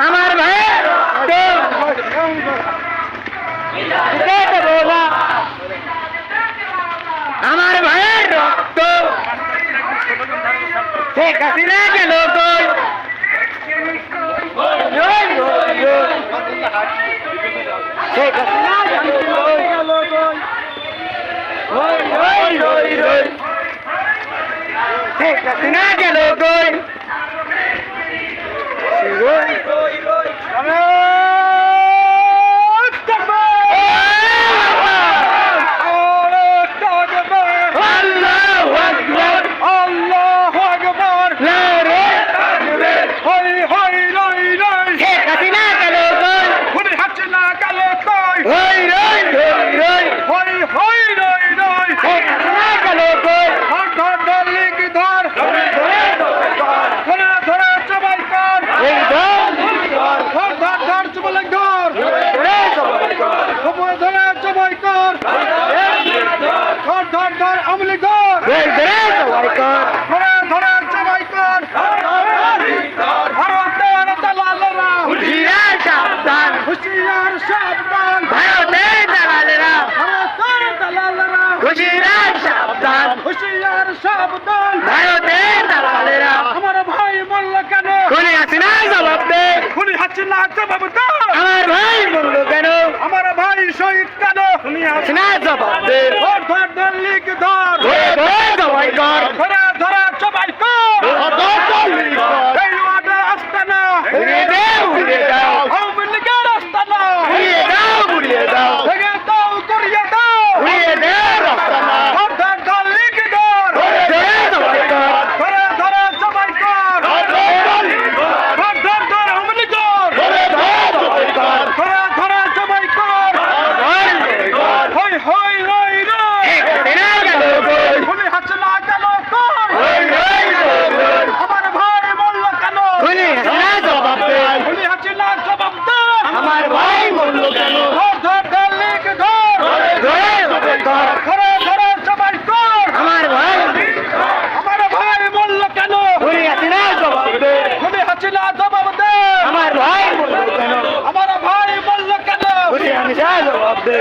আমার ভাইয়ের আমার ভাইয়ের রক্ত শেখ হাসিনা গেল কই শেখ হাসিনা গেল কই শেখ হাসিনা গেল কই আমার ভাই বলল কেন খুনি হাসিনা জবাব দে খুনি হাসিনা জবাব দে আমার ভাই বলল কেন আমার ভাই শহীদ কেন খুনি হাসিনা জবাব দে ধর ধর ধর লিখ ধর ধর জবাই কর ধরা ধরা জবাই কর ধর ধর লিখ ধর এই ওয়াদা আস্তানা উড়িয়ে দাও আওয়ামী লীগের আস্তানা উড়িয়ে দাও ভেঙে দাও করিয়ে দাও উড়িয়ে দাও আস্তানা ধর ধর ধর লিখ ধর ধরে জবাই কর ধরা ধরা জবাই কর ধর ধর ধর আওয়ামী লীগের ধরে জবাই কর ধরা ধরা জবাই কর হই হই রই রই এনা গেল কই খুনি হাসিনা গেল কই আমার ভাই বলল কেন খুনি হাসিনা জবাব দে খুনি হাসিনা জবাব দে আমার ভাই বলল কেন ধর ধর ধর লিখ ধর ধরে জবাই কর ধরে ধরে জবাই কর আমার ভাই বলল কেন খুনি হাসিনা জবাব দে খুনি হাসিনা জবাব দে আমার ভাই বলল কেন আমার ভাই বলল কেন খুনি হাসিনা জবাব দে